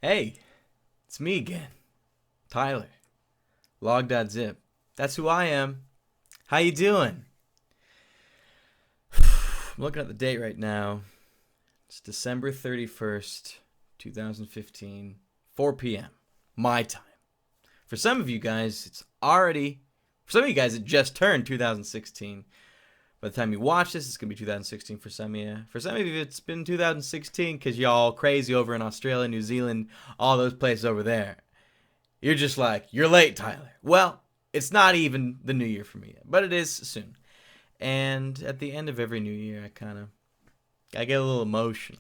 Hey, it's me again, Tyler. Log.zip. That's who I am. How you doing? I'm looking at the date right now. It's December 31st, 2015, 4 p.m. my time. For some of you guys, for some of you guys, it just turned 2016. By the time you watch this, it's going to be 2016 for some of you. For some of you, it's been 2016 because y'all crazy over in Australia, New Zealand, all those places over there. You're just like, you're late, Tyler. Well, it's not even the new year for me yet, but it is soon. And at the end of every new year, I get a little emotional.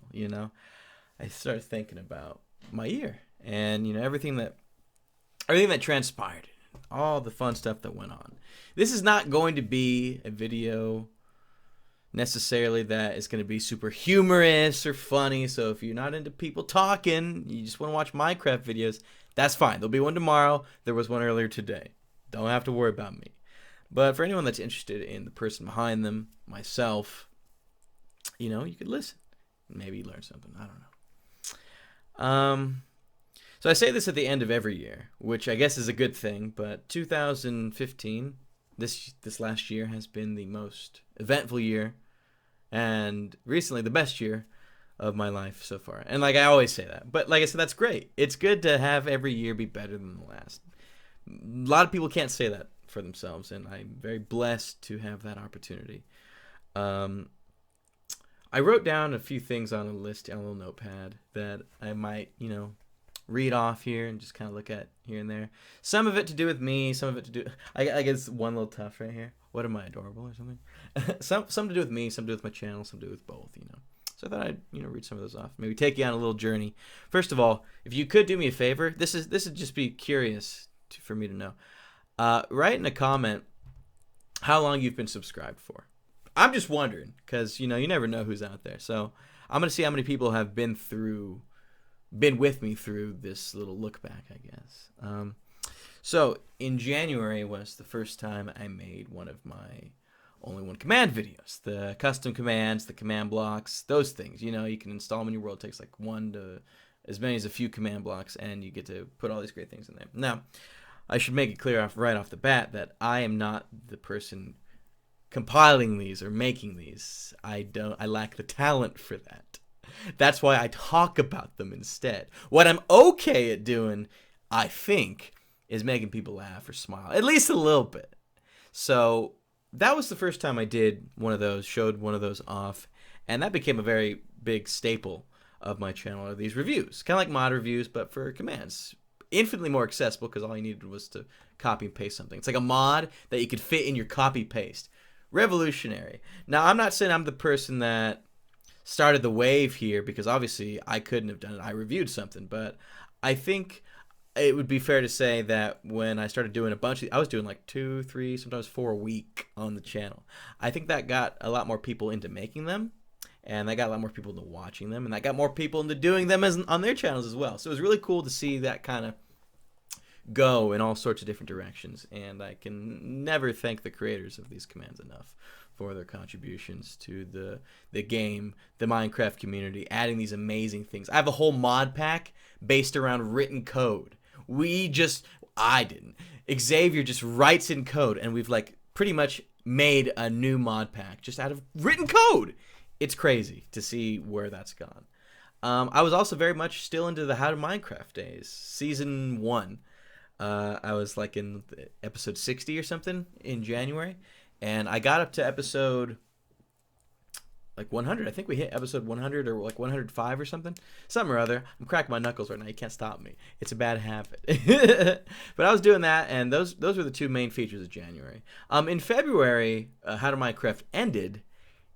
I start thinking about my year and, everything that transpired, all the fun stuff that went on. This is not going to be a video necessarily that is going to be super humorous or funny. So if you're not into people talking, you just want to watch Minecraft videos, that's fine. There'll be one tomorrow. There was one earlier today. Don't have to worry about me. But for anyone that's interested in the person behind them, myself, you could listen. Maybe learn something. I don't know. So I say this at the end of every year, which I guess is a good thing, but 2015, this last year, has been the most eventful year and recently the best year of my life so far. And I always say that. But like I said, that's great. It's good to have every year be better than the last. A lot of people can't say that for themselves, and I'm very blessed to have that opportunity. I wrote down a few things on a list on a little notepad that I might, read off here and just kind of look at here and there. Some of it to do with me, some of it to do. I guess one little tough right here. What am I, adorable or something? some to do with me, some to do with my channel, some to do with both. So I thought I'd read some of those off. Maybe take you on a little journey. First of all, if you could do me a favor, this would just be curious for me to know. Write in a comment how long you've been subscribed for. I'm just wondering because you never know who's out there. So I'm gonna see how many people have been with me through this little look back, I guess. So in January was the first time I made one of my only one command videos. The custom commands, the command blocks, those things. You can install them in your world. It takes like one to as many as a few command blocks, and you get to put all these great things in there. Now, I should make it clear right off the bat that I am not the person compiling these or making these. I lack the talent for that. That's why I talk about them instead. What I'm okay at doing, I think, is making people laugh or smile, at least a little bit. So that was the first time I did one of those, showed one of those off, and that became a very big staple of my channel, are these reviews. Kind of like mod reviews, but for commands. Infinitely more accessible because all you needed was to copy and paste something. It's like a mod that you could fit in your copy paste. Revolutionary. Now, I'm not saying I'm the person that started the wave here because obviously I couldn't have done it. I reviewed something, but I think it would be fair to say that when I started doing a bunch of, I was doing like 2, 3, sometimes 4 a week on the channel. I think that got a lot more people into making them, and that got a lot more people into watching them, and that got more people into doing them on their channels as well. So it was really cool to see that kind of go in all sorts of different directions, and I can never thank the creators of these commands enough for their contributions to the game, the Minecraft community, adding these amazing things. I have a whole mod pack based around written code. I didn't. Xavier just writes in code, and we've pretty much made a new mod pack just out of written code. It's crazy to see where that's gone. I was also very much still into the How to Minecraft days. Season 1. I was in episode 60 or something in January, and I got up to episode 100. I think we hit episode 100 or 105 or something or other. I'm cracking my knuckles right now. You can't stop me. It's a bad habit. But I was doing that, and those were the two main features of January. In February, How to Minecraft ended,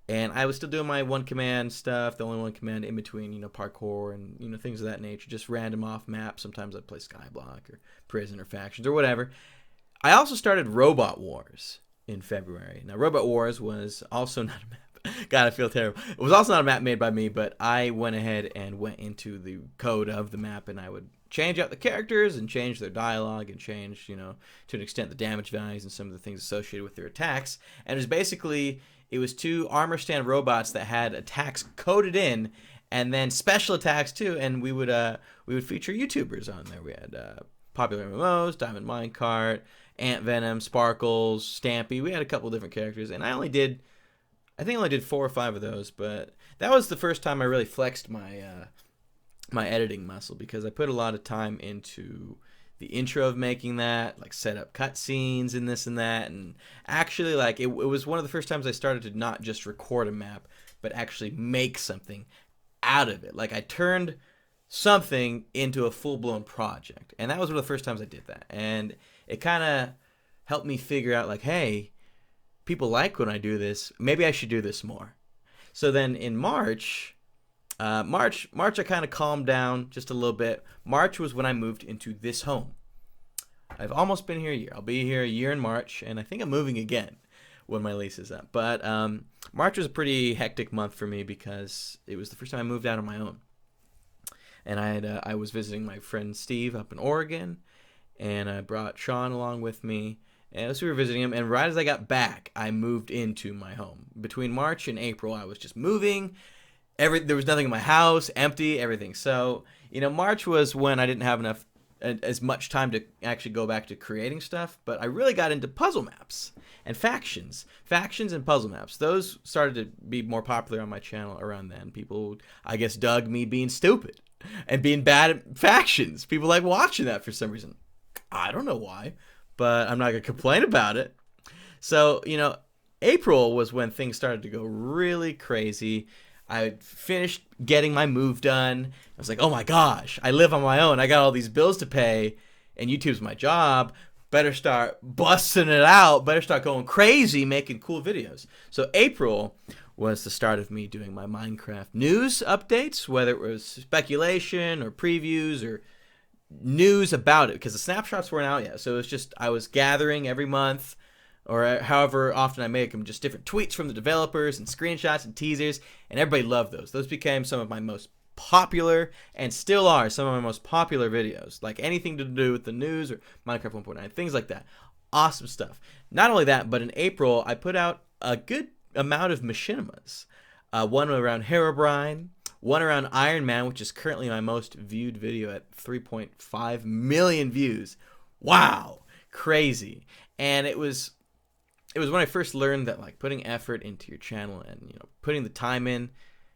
and I was still doing my one command stuff, the only one command in between, parkour and, things of that nature, just random off maps. Sometimes I'd play Skyblock or Prison or Factions or whatever. I also started Robot Wars in February. Now, Robot Wars was also not a map. God, I feel terrible. It was also not a map made by me, but I went ahead and went into the code of the map, and I would change out the characters and change their dialogue and change, to an extent, the damage values and some of the things associated with their attacks. And it was 2 armor stand robots that had attacks coded in, and then special attacks too. And we would feature YouTubers on there. We had Popular MMOs, Diamond Minecart, Ant Venom, Sparkles, Stampy. We had a couple different characters, and I think I only did 4 or 5 of those. But that was the first time I really flexed my my editing muscle, because I put a lot of time into the intro of making that, like set up cutscenes and this and that, and actually like it was one of the first times I started to not just record a map, but actually make something out of it. Like I turned something into a full-blown project, and that was one of the first times I did that, and it kind of helped me figure out like, hey, people like when I do this, maybe I should do this more. So then in March I kind of calmed down just a little bit. March was when I moved into this home. I've almost been here a year. I'll be here a year in March, and I think I'm moving again when my lease is up. But March was a pretty hectic month for me because it was the first time I moved out on my own. And I was visiting my friend Steve up in Oregon, and I brought Sean along with me. And so we were visiting him, and right as I got back, I moved into my home. Between March and April, I was just moving. There was nothing in my house, empty, everything. So, March was when I didn't have as much time to actually go back to creating stuff, but I really got into puzzle maps and factions and puzzle maps. Those started to be more popular on my channel around then. People, I guess, dug me being stupid and being bad at factions. People like watching that for some reason. I don't know why, but I'm not going to complain about it. So, April was when things started to go really crazy. I finished getting my move done. I was like, oh my gosh, I live on my own. I got all these bills to pay, and YouTube's my job. Better start busting it out. Better start going crazy, making cool videos. So April was the start of me doing my Minecraft news updates, whether it was speculation or previews or news about it, because the snapshots weren't out yet. So it was just, I was gathering every month, or however often I make them, just different tweets from the developers and screenshots and teasers, and everybody loved those. Those became some of my most popular, and still are some of my most popular videos, like anything to do with the news or Minecraft 1.9, things like that. Awesome stuff. Not only that, but in April, I put out a good amount of machinimas. One around Herobrine, one around Iron Man, which is currently my most viewed video at 3.5 million views. Wow, crazy. And it was when I first learned that like putting effort into your channel and putting the time in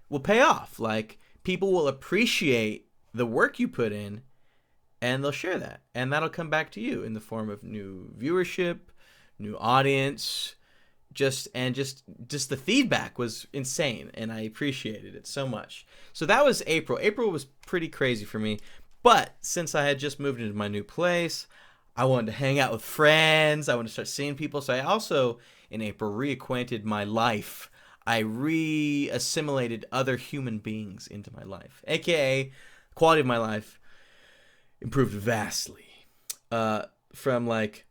will pay off. Like people will appreciate the work you put in, and they'll share that, and that'll come back to you in the form of new viewership, new audience. Just the feedback was insane, and I appreciated it so much. So that was April. April was pretty crazy for me, but since I had just moved into my new place, I wanted to hang out with friends. I wanted to start seeing people. So I also, in April, reacquainted my life. I re-assimilated other human beings into my life, aka quality of my life improved vastly. From like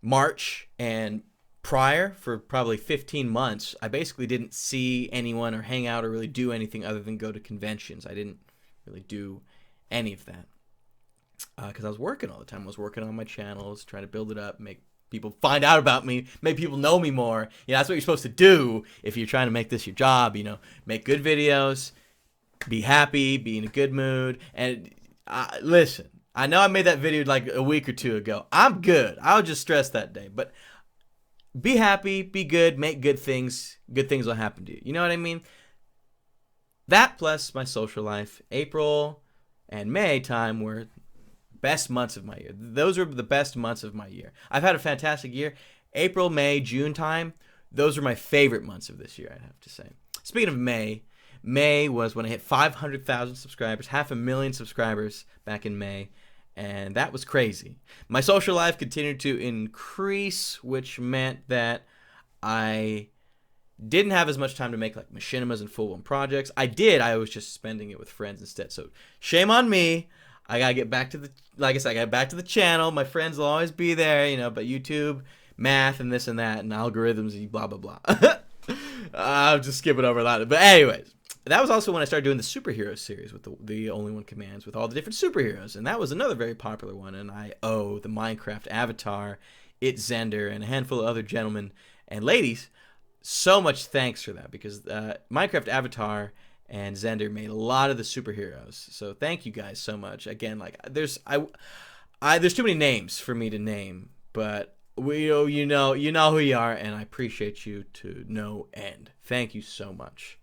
March and prior, for probably 15 months, I basically didn't see anyone or hang out or really do anything other than go to conventions. I didn't really do any of that because I was working all the time. I was working on my channels, trying to build it up, make people find out about me, make people know me more. That's what you're supposed to do if you're trying to make this your job. Make good videos, be happy, be in a good mood. And listen, I know I made that video like a week or two ago. I'm good. I'll just stress that day. But be happy, be good, make good things. Good things will happen to you. You know what I mean? That plus my social life. April and May time were best months of my year. Those were the best months of my year. I've had a fantastic year. April, May, June time, those were my favorite months of this year, I'd have to say. Speaking of May was when I hit 500,000 subscribers, 500,000 subscribers back in May, and that was crazy. My social life continued to increase, which meant that I didn't have as much time to make like machinimas and full-blown projects. I was just spending it with friends instead. So shame on me. I gotta get back to I got back to the channel. My friends will always be there, but YouTube, math, and this and that, and algorithms, and blah, blah, blah. I'll just skip it over a lot. But anyways, that was also when I started doing the superhero series with the Only One Commands with all the different superheroes. And that was another very popular one. And I owe the Minecraft Avatar, Zender, and a handful of other gentlemen and ladies so much thanks for that, because Minecraft Avatar and Zender made a lot of the superheroes. So thank you guys so much. Again, like there's too many names for me to name, but you know who you are, and I appreciate you to no end. Thank you so much.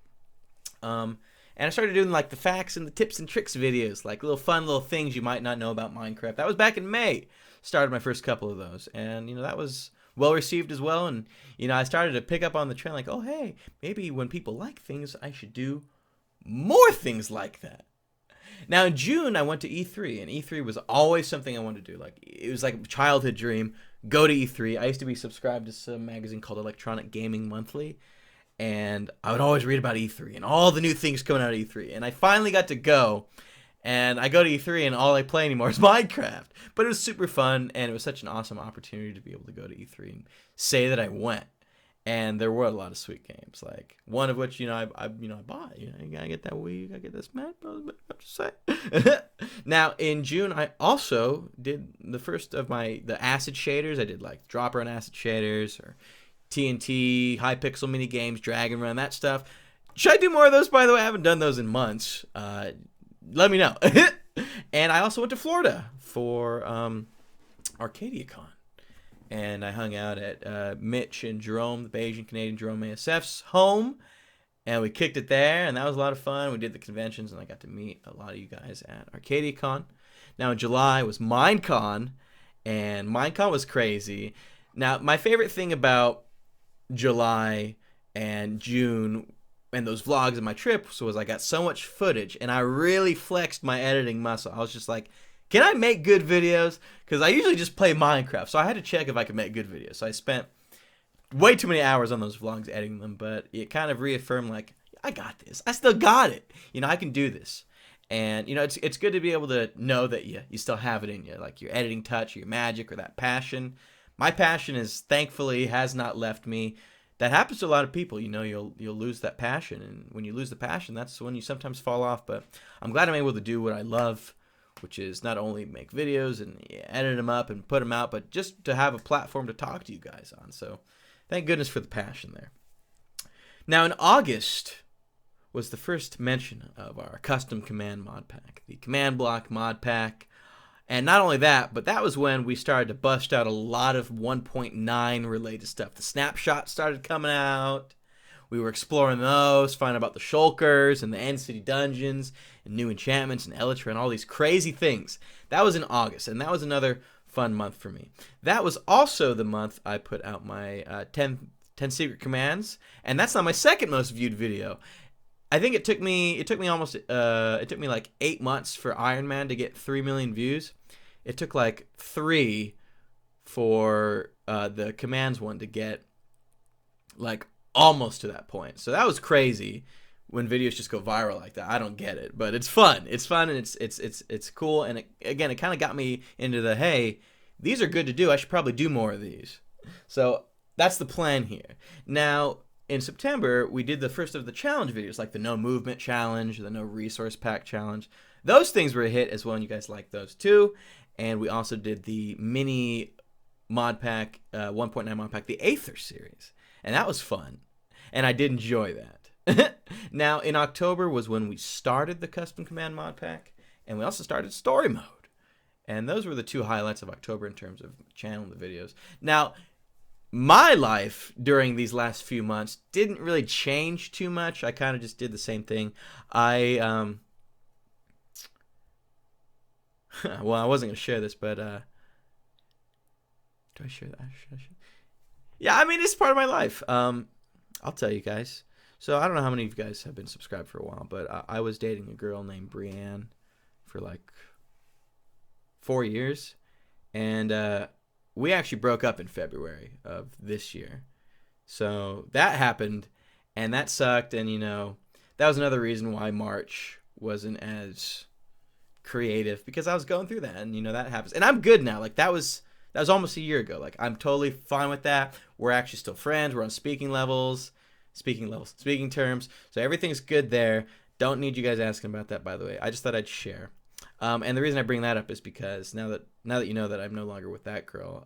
And I started doing like the facts and the tips and tricks videos, like fun little things you might not know about Minecraft. That was back in May. Started my first couple of those, and that was well received as well. And I started to pick up on the trend, like, oh hey, maybe when people like things, I should do more things like that. Now in June I went to E3, and E3 was always something I wanted to do. Like it was like a childhood dream. Go to E3. I used to be subscribed to some magazine called Electronic Gaming Monthly, and I would always read about E3 and all the new things coming out of E3. And I finally got to go, and I go to E3 and all I play anymore is Minecraft. But it was super fun, and it was such an awesome opportunity to be able to go to E3 and say that I went. And there were a lot of sweet games, like one of which I bought. You gotta get that Wii, you gotta get this Smash Bros. I'm just saying. Now in June, I also did the first of the acid shaders. I did like dropper and acid shaders, or TNT, high pixel mini games, Dragon Run, that stuff. Should I do more of those? By the way, I haven't done those in months. Let me know. And I also went to Florida for ArcadiaCon. And I hung out at Mitch and Jerome, the Bayesian Canadian Jerome ASF's home. And we kicked it there, and that was a lot of fun. We did the conventions, and I got to meet a lot of you guys at ArcadiaCon. Now in July was Minecon, and Minecon was crazy. Now, my favorite thing about July and June and those vlogs of my trip was I got so much footage, and I really flexed my editing muscle. I was just like, can I make good videos? Because I usually just play Minecraft, so I had to check if I could make good videos. So I spent way too many hours on those vlogs editing them, but it kind of reaffirmed, like, I got this. I still got it. I can do this. And, it's good to be able to know that you still have it in you, like your editing touch, or your magic, or that passion. My passion thankfully has not left me. That happens to a lot of people. You'll lose that passion, and when you lose the passion, that's when you sometimes fall off. But I'm glad I'm able to do what I love, which is not only make videos and edit them up and put them out, but just to have a platform to talk to you guys on. So thank goodness for the passion there. Now in August was the first mention of our custom command mod pack, the command block mod pack. And not only that, but that was when we started to bust out a lot of 1.9 related stuff. The snapshots started coming out. We were exploring those, finding about the shulkers and the end city dungeons and new enchantments and elytra and all these crazy things. That was in August, and that was another fun month for me. That was also the month I put out my 10 secret commands, and that's not my second most viewed video. I think it took me like 8 months for Iron Man to get 3 million views. It took like 3 for the commands one to get like almost to that point. So that was crazy when videos just go viral like that. I don't get it, but it's fun. It's fun, and it's cool. And it kind of got me into the, hey, these are good to do. I should probably do more of these. So that's the plan here. Now, in September, we did the first of the challenge videos, like the no movement challenge, the no resource pack challenge. Those things were a hit as well, and you guys liked those too. And we also did the mini mod pack, 1.9 mod pack, the Aether series. And that was fun. And I did enjoy that. Now, in October was when we started the custom command mod pack, and we also started story mode. And those were the two highlights of October in terms of channel the videos. Now, my life during these last few months didn't really change too much. I kind of just did the same thing. Well, I wasn't going to share this, but do I share that? Yeah, I mean, it's part of my life. I'll tell you guys. So I don't know how many of you guys have been subscribed for a while, but I was dating a girl named Brienne for like 4 years, and we actually broke up in February of this year. So that happened, and that sucked, and that was another reason why March wasn't as creative, because I was going through that, and that happens. And I'm good now. Like that was almost a year ago. Like I'm totally fine with that. We're actually still friends. We're on speaking terms. So everything's good there. Don't need you guys asking about that, by the way. I just thought I'd share. And the reason I bring that up is because now that you know that I'm no longer with that girl,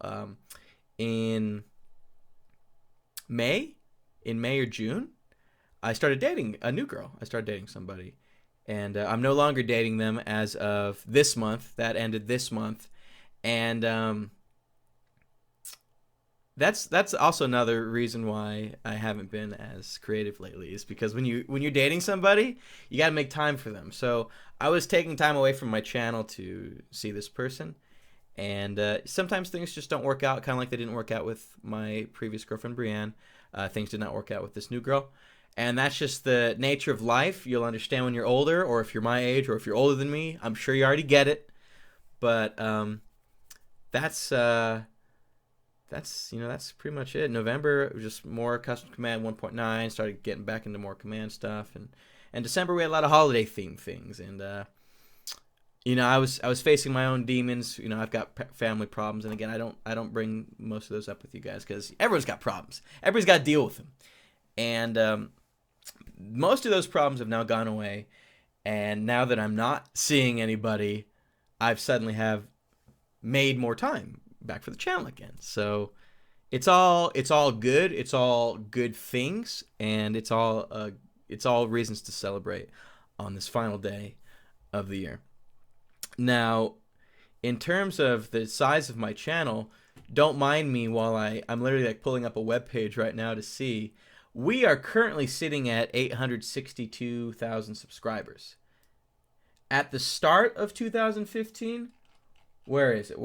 in May or June, I started dating a new girl. I started dating somebody, and I'm no longer dating them as of this month. That ended this month, and that's also another reason why I haven't been as creative lately. Is because when you're dating somebody, you gotta make time for them. So I was taking time away from my channel to see this person, and sometimes things just don't work out. Kind of like they didn't work out with my previous girlfriend Brienne. Things did not work out with this new girl. And that's just the nature of life. You'll understand when you're older, or if you're my age, or if you're older than me. I'm sure you already get it. But that's that's pretty much it. November, it was just more custom command 1.9. Started getting back into more command stuff, and December we had a lot of holiday themed things. And I was facing my own demons. I've got family problems, and again, I don't bring most of those up with you guys because everyone's got problems. Everybody's got to deal with them, and most of those problems have now gone away. And now that I'm not seeing anybody, I've suddenly have made more time back for the channel again. So it's all good. It's all good things, and it's all reasons to celebrate on this final day of the year. Now, in terms of the size of my channel, don't mind me while I'm literally like pulling up a web page right now to see. We are currently sitting at 862,000 subscribers. At the start of 2015, where is it?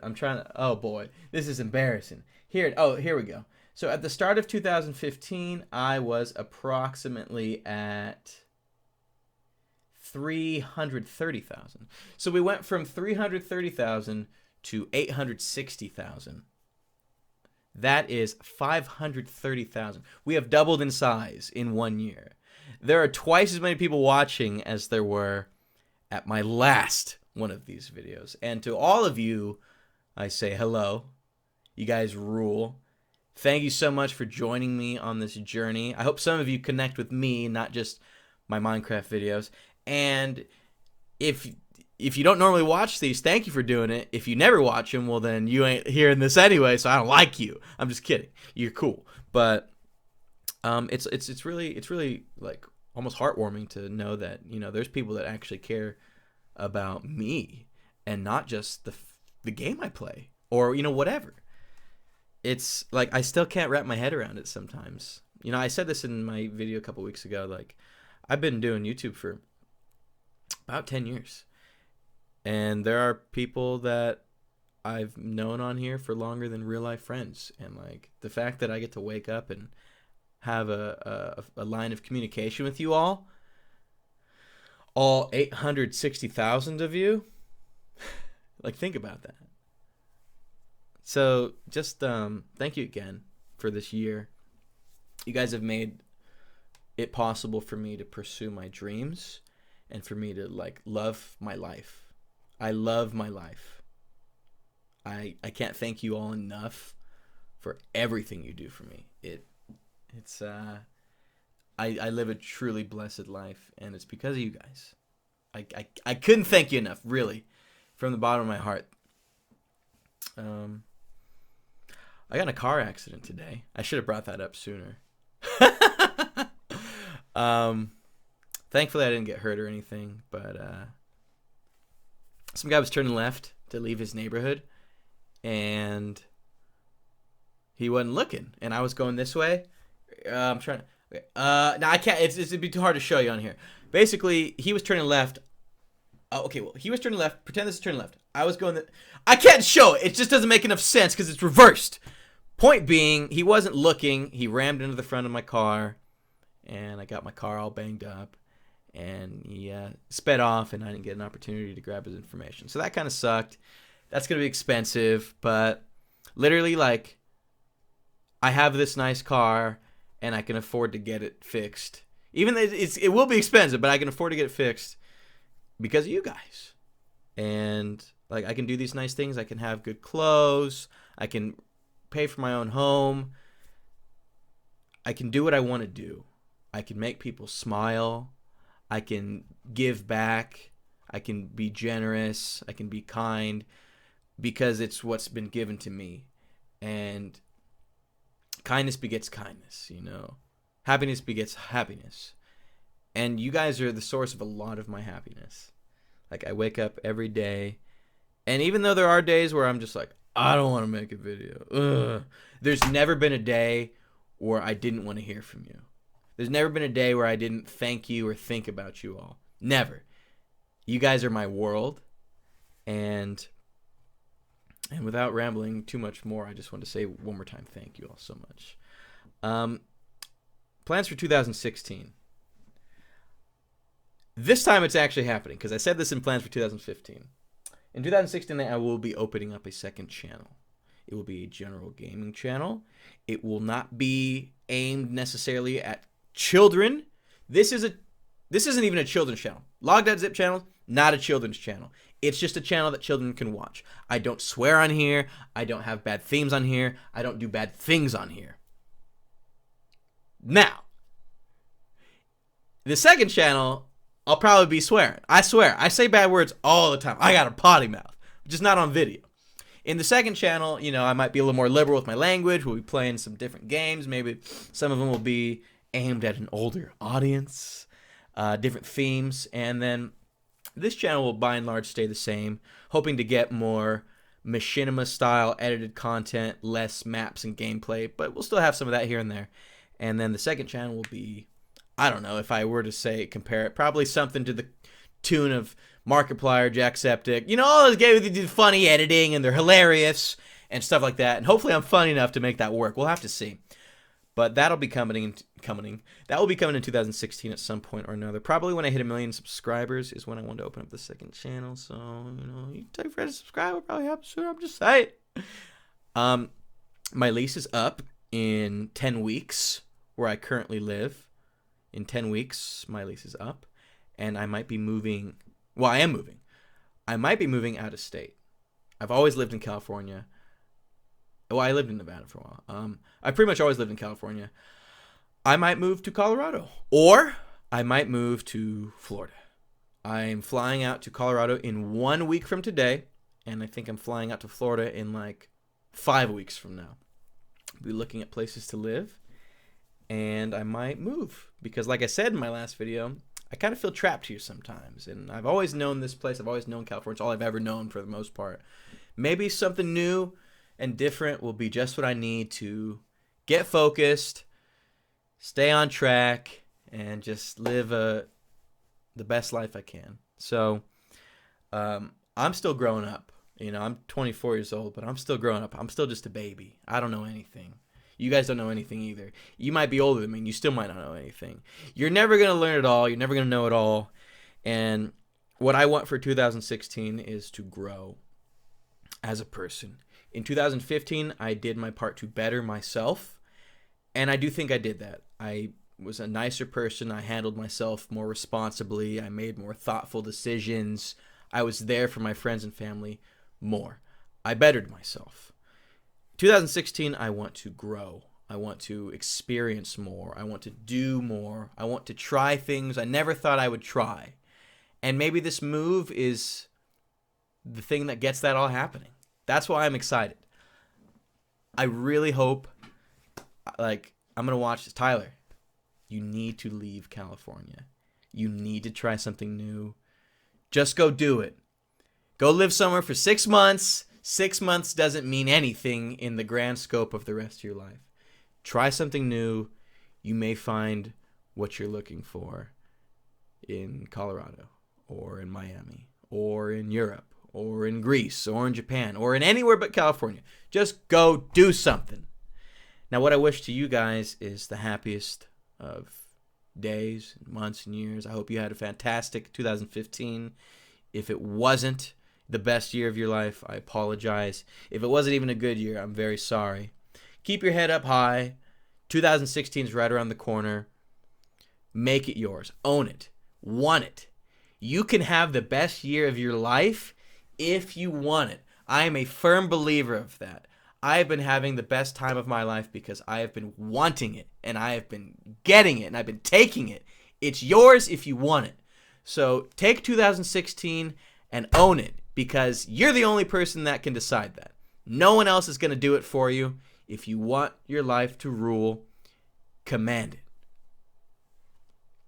I'm trying to, oh boy, this is embarrassing. Here we go. So at the start of 2015, I was approximately at 330,000. So we went from 330,000 to 860,000. That is 530,000. We have doubled in size in 1 year. There are twice as many people watching as there were at my last one of these videos. And to all of you, I say hello. You guys rule. Thank you so much for joining me on this journey. I hope some of you connect with me, not just my Minecraft videos. And if you don't normally watch these, thank you for doing it. If you never watch them, well then you ain't hearing this anyway, so I don't like you. I'm just kidding. You're cool. But it's really like almost heartwarming to know that, there's people that actually care about me and not just the game I play or whatever. It's like I still can't wrap my head around it sometimes. I said this in my video a couple weeks ago, like I've been doing YouTube for about 10 years. And there are people that I've known on here for longer than real life friends. And like the fact that I get to wake up and have a line of communication with you all 860,000 of you, like think about that. So just thank you again for this year. You guys have made it possible for me to pursue my dreams and for me to like love my life. I love my life. I can't thank you all enough for everything you do for me. I live a truly blessed life, and it's because of you guys. I couldn't thank you enough, really, from the bottom of my heart. I got in a car accident today. I should have brought that up sooner. Thankfully I didn't get hurt or anything, but some guy was turning left to leave his neighborhood, and he wasn't looking, and I was going this way. I'm trying to. Okay. No, I can't. It'd be too hard to show you on here. Basically, he was turning left. Oh, okay. Well, he was turning left. Pretend this is turning left. I was going. I can't show it. It just doesn't make enough sense because it's reversed. Point being, he wasn't looking. He rammed into the front of my car, and I got my car all banged up. And he sped off, and I didn't get an opportunity to grab his information. So that kind of sucked. That's going to be expensive, but literally, like, I have this nice car, and I can afford to get it fixed. Even though it will be expensive, but I can afford to get it fixed because of you guys. And, like, I can do these nice things. I can have good clothes. I can pay for my own home. I can do what I want to do. I can make people smile. I can give back. I can be generous. I can be kind because it's what's been given to me. And kindness begets kindness, Happiness begets happiness. And you guys are the source of a lot of my happiness. Like, I wake up every day, and even though there are days where I'm just like, I don't want to make a video. Ugh. There's never been a day where I didn't want to hear from you. There's never been a day where I didn't thank you or think about you all. Never. You guys are my world. And without rambling too much more, I just want to say one more time, thank you all so much. Plans for 2016. This time it's actually happening, because I said this in plans for 2015. In 2016, I will be opening up a second channel. It will be a general gaming channel. It will not be aimed necessarily at children. This isn't even a children's channel. Logdotzip channel, not a children's channel. It's just a channel that children can watch. I don't swear on here. I don't have bad themes on here. I don't do bad things on here. Now, the second channel, I'll probably be swearing. I swear. I say bad words all the time. I got a potty mouth. Just not on video. In the second channel, I might be a little more liberal with my language. We'll be playing some different games. Maybe some of them will be aimed at an older audience. Different themes. And then this channel will by and large stay the same. Hoping to get more machinima style edited content. Less maps and gameplay. But we'll still have some of that here and there. And then the second channel will be, I don't know, if I were to compare it, probably something to the tune of Markiplier, Jacksepticeye. All those games that do funny editing and they're hilarious and stuff like that. And hopefully I'm funny enough to make that work. We'll have to see. But that'll be coming. That will be coming in 2016 at some point or another. Probably when I hit 1 million subscribers is when I want to open up the second channel. So, you tell your friends to subscribe. It'll probably happen soon. I'm just saying. My lease is up in 10 weeks where I currently live. In 10 weeks, my lease is up, and I might be moving. Well, I am moving. I might be moving out of state. I've always lived in California. Well, I lived in Nevada for a while. I pretty much always lived in California. I might move to Colorado, or I might move to Florida. I'm flying out to Colorado in 1 week from today, and I think I'm flying out to Florida in like 5 weeks from now. I'll be looking at places to live. And I might move because, like I said in my last video, I kind of feel trapped here sometimes. And I've always known this place. I've always known California. It's all I've ever known for the most part. Maybe something new and different will be just what I need to get focused, stay on track, and just live the best life I can. So I'm still growing up. I'm 24 years old, but I'm still growing up. I'm still just a baby. I don't know anything. You guys don't know anything either. You might be older than me, and you still might not know anything. You're never going to learn it all. You're never going to know it all. And what I want for 2016 is to grow as a person. In 2015, I did my part to better myself, and I do think I did that. I was a nicer person. I handled myself more responsibly. I made more thoughtful decisions. I was there for my friends and family more. I bettered myself. 2016, I want to grow. I want to experience more. I want to do more. I want to try things I never thought I would try. And maybe this move is the thing that gets that all happening. That's why I'm excited. I really hope, I'm going to watch this. Tyler, you need to leave California. You need to try something new. Just go do it. Go live somewhere for 6 months. 6 months doesn't mean anything in the grand scope of the rest of your life. Try something new. You may find what you're looking for in Colorado or in Miami or in Europe or in Greece or in Japan or in anywhere but California. Just go do something. Now, what I wish to you guys is the happiest of days, months, and years. I hope you had a fantastic 2015. If it wasn't the best year of your life, I apologize. If it wasn't even a good year, I'm very sorry. Keep your head up high. 2016 is right around the corner. Make it yours. Own it. Want it. You can have the best year of your life if you want it. I am a firm believer of that. I have been having the best time of my life because I have been wanting it, and I have been getting it, and I've been taking it. It's yours if you want it. So take 2016 and own it, because you're the only person that can decide that. No one else is going to do it for you. If you want your life to rule, command it.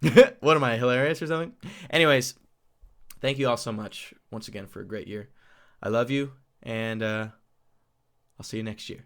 What am I, hilarious or something? Anyways, thank you all so much once again for a great year. I love you, and I'll see you next year.